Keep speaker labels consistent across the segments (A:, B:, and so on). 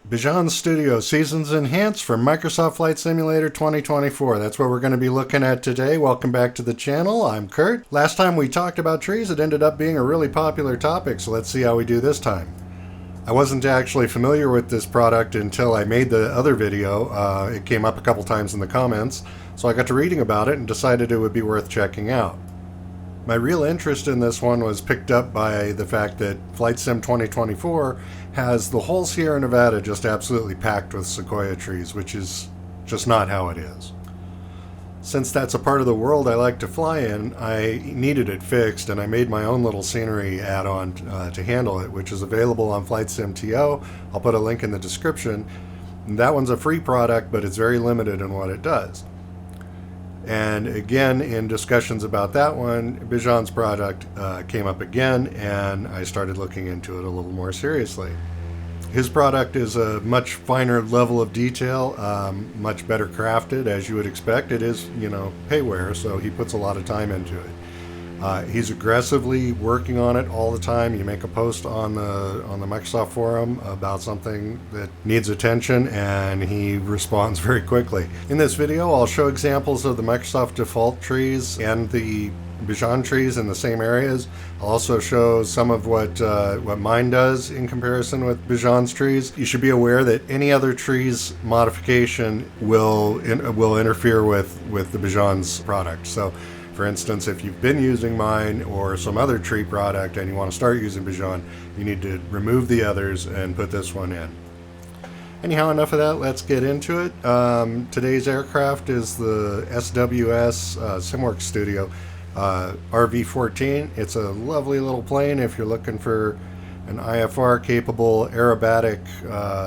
A: Bijan Studio Seasons Enhanced for Microsoft Flight Simulator 2024. That's what we're going to be looking at today. Welcome back to the channel. I'm Kurt. Last time we talked about trees, it ended up being a really popular topic, so let's see how we do this time. I wasn't actually familiar with this product until I made the other video. It came up a couple times in the comments, so I got to reading about it and decided it would be worth checking out. My real interest in this one was picked up by the fact that Flight Sim 2024 has the whole Sierra Nevada just absolutely packed with sequoia trees, which is just not how it is. Since that's a part of the world I like to fly in, I needed it fixed, and I made my own little scenery add-on to handle it, which is available on Flight Sim TO. I'll put a link in the description. And that one's a free product, but it's very limited in what it does. And again, in discussions about that one, Bijan's product came up again, and I started looking into it a little more seriously. His product is a much finer level of detail, much better crafted, as you would expect. It is, payware, so he puts a lot of time into it. He's aggressively working on it all the time. You make a post on the Microsoft forum about something that needs attention, and he responds very quickly. In this video, I'll show examples of the Microsoft default trees and the Bijan trees in the same areas. I'll also show some of what mine does in comparison with Bijan's trees. You should be aware that any other trees modification will interfere with the Bijan's product. So, for instance, if you've been using mine or some other tree product and you want to start using Bijan, you need to remove the others and put this one in. Anyhow, enough of that. Let's get into it. Today's aircraft is the SWS SimWorks Studio RV14. It's a lovely little plane if you're looking for an IFR capable aerobatic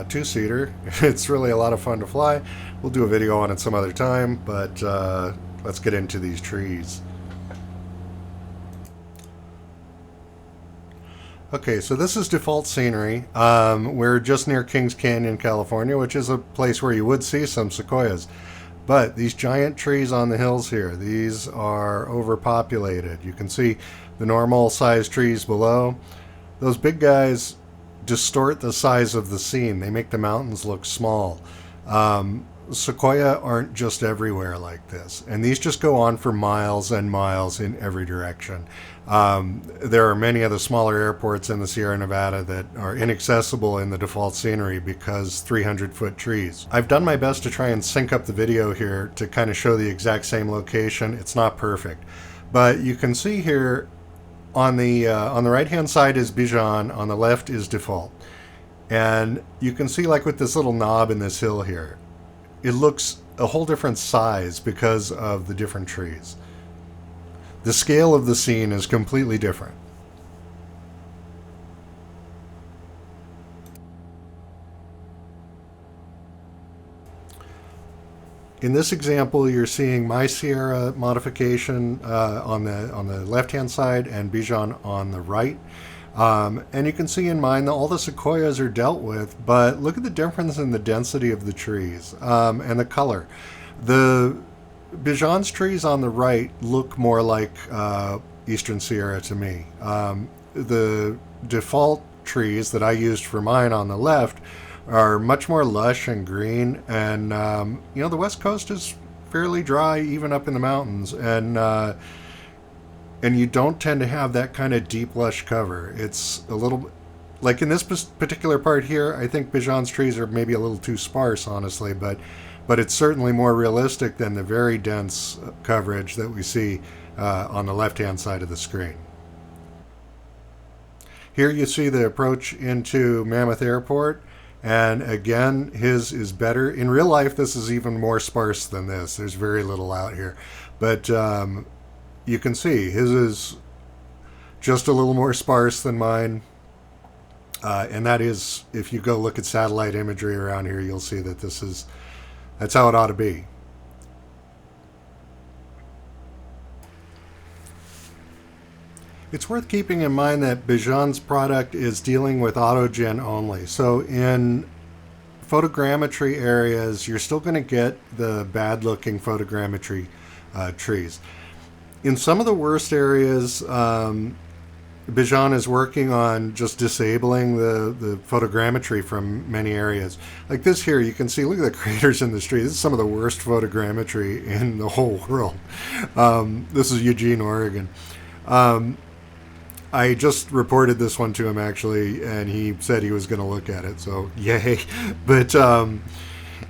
A: two-seater. It's really a lot of fun to fly. We'll do a video on it some other time, but let's get into these trees. Okay, so this is default scenery. We're just near Kings Canyon, California, which is a place where you would see some sequoias. But these giant trees on the hills here, these are overpopulated. You can see the normal size trees below. Those big guys distort the size of the scene. They make the mountains look small. Sequoia aren't just everywhere like this, and these just go on for miles and miles in every direction. There are many of the smaller airports in the Sierra Nevada that are inaccessible in the default scenery because 300-foot trees. I've done my best to try and sync up the video here to kind of show the exact same location. It's not perfect, but you can see here on the right-hand side is Bijan, on the left is default, and you can see, like with this little knob in this hill here, it looks a whole different size because of the different trees. The scale of the scene is completely different. In this example, you're seeing my Sierra modification on the left-hand side and Bijan on the right. And you can see in mine that all the sequoias are dealt with, but look at the difference in the density of the trees and the color. The Bijan's trees on the right look more like Eastern Sierra to me. The default trees that I used for mine on the left are much more lush and green, and the West Coast is fairly dry even up in the mountains, and you don't tend to have that kind of deep, lush cover. It's a little, like in this particular part here, I think Bijan's trees are maybe a little too sparse, honestly, but it's certainly more realistic than the very dense coverage that we see on the left-hand side of the screen. Here you see the approach into Mammoth Airport, and again, his is better. In real life, this is even more sparse than this. There's very little out here, but you can see his is just a little more sparse than mine, and that is, if you go look at satellite imagery around here, you'll see that that's how it ought to be. It's worth keeping in mind that Bijan's product is dealing with autogen only, so in photogrammetry areas you're still going to get the bad looking photogrammetry trees. In some of the worst areas, Bijan is working on just disabling the photogrammetry from many areas. Like this here, you can see, look at the craters in the street. This is some of the worst photogrammetry in the whole world. This is Eugene, Oregon. I just reported this one to him, actually, and he said he was going to look at it, so yay. But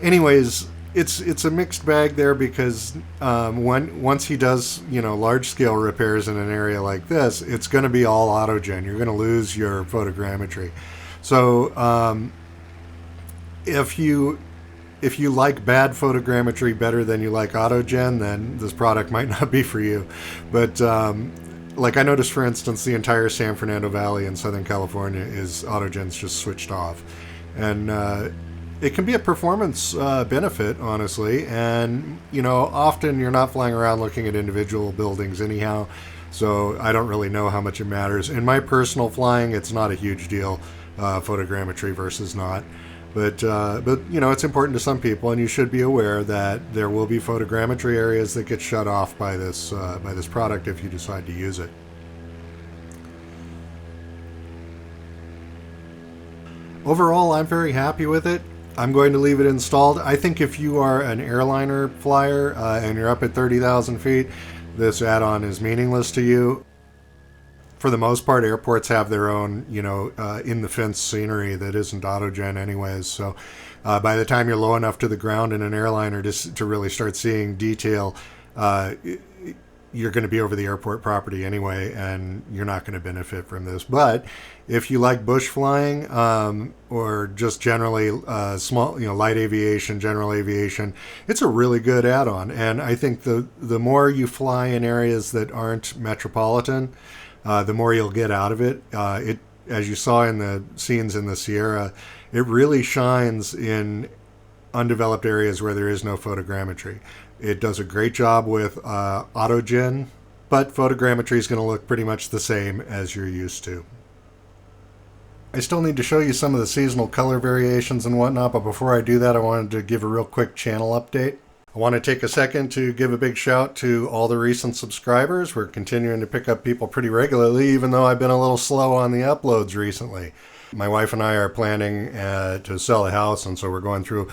A: anyways, it's a mixed bag there, because once he does, large-scale repairs in an area like this, it's going to be all autogen. You're going to lose your photogrammetry. So if you like bad photogrammetry better than you like autogen, then this product might not be for you. But like I noticed, for instance, the entire San Fernando Valley in Southern California is autogen's just switched off. And it can be a performance benefit, honestly. And, often you're not flying around looking at individual buildings anyhow. So I don't really know how much it matters. In my personal flying, it's not a huge deal, photogrammetry versus not. But it's important to some people, and you should be aware that there will be photogrammetry areas that get shut off by this product if you decide to use it. Overall, I'm very happy with it. I'm going to leave it installed. I think if you are an airliner flyer and you're up at 30,000 feet, this add-on is meaningless to you. For the most part, airports have their own, in-the-fence scenery that isn't autogen anyways. So by the time you're low enough to the ground in an airliner to really start seeing detail, you're going to be over the airport property anyway, and you're not going to benefit from this. But if you like bush flying or just generally small, light aviation, general aviation, it's a really good add-on. And I think the more you fly in areas that aren't metropolitan, the more you'll get out of it. As you saw in the scenes in the Sierra, it really shines in undeveloped areas where there is no photogrammetry. It does a great job with autogen, but photogrammetry is going to look pretty much the same as you're used to. I still need to show you some of the seasonal color variations and whatnot, but before I do that, I wanted to give a real quick channel update. I want to take a second to give a big shout to all the recent subscribers. We're continuing to pick up people pretty regularly, even though I've been a little slow on the uploads recently. My wife and I are planning to sell a house, and so we're going through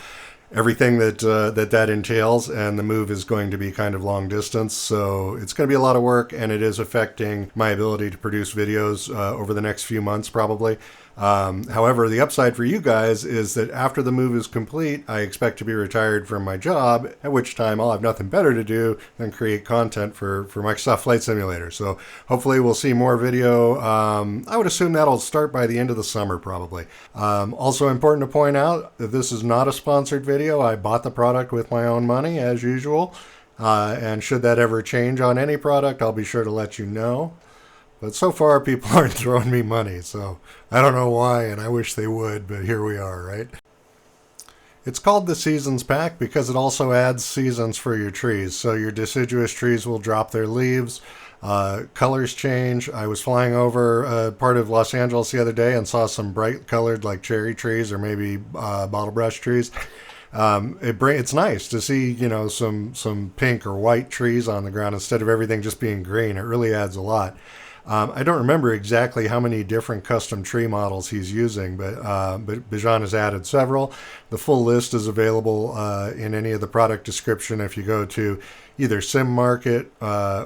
A: everything that entails, and the move is going to be kind of long distance, so it's going to be a lot of work, and it is affecting my ability to produce videos over the next few months probably. However, the upside for you guys is that after the move is complete, I expect to be retired from my job, at which time I'll have nothing better to do than create content for Microsoft Flight Simulator. So hopefully we'll see more video. I would assume that'll start by the end of the summer probably. Also important to point out that this is not a sponsored video. I bought the product with my own money as usual. And should that ever change on any product, I'll be sure to let you know. But so far, people aren't throwing me money, so I don't know why, and I wish they would, but here we are, right? It's called the Seasons Pack because it also adds seasons for your trees. So your deciduous trees will drop their leaves, colors change. I was flying over part of Los Angeles the other day and saw some bright colored, like cherry trees or maybe bottle brush trees. It's nice to see, some pink or white trees on the ground instead of everything just being green. It really adds a lot. I don't remember exactly how many different custom tree models he's using, but Bijan has added several. The full list is available in any of the product description if you go to either SimMarket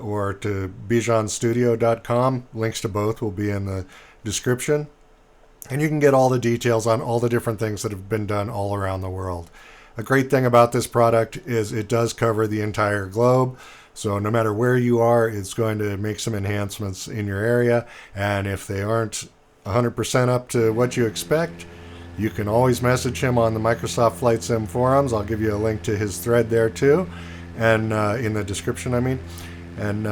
A: or to bijanstudio.com. Links to both will be in the description. And you can get all the details on all the different things that have been done all around the world. A great thing about this product is it does cover the entire globe. So no matter where you are, it's going to make some enhancements in your area. And if they aren't 100% up to what you expect, you can always message him on the Microsoft Flight Sim forums. I'll give you a link to his thread there too, and in the description, I mean. And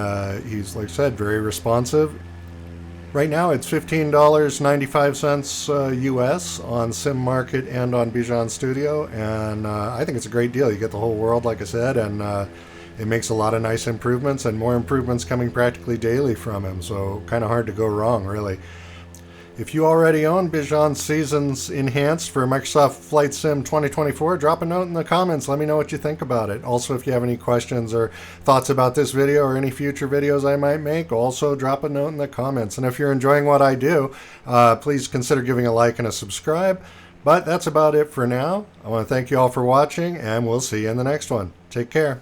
A: he's, like I said, very responsive. Right now it's $15.95 US on SimMarket and on Bijan Studio. And I think it's a great deal. You get the whole world, like I said, and it makes a lot of nice improvements, and more improvements coming practically daily from him, so kind of hard to go wrong, really. If you already own Bijan Seasons Enhanced for Microsoft Flight Sim 2024, drop a note in the comments. Let me know what you think about it. Also, if you have any questions or thoughts about this video or any future videos I might make, also drop a note in the comments. And if you're enjoying what I do, please consider giving a like and a subscribe. But that's about it for now. I want to thank you all for watching, and we'll see you in the next one. Take care.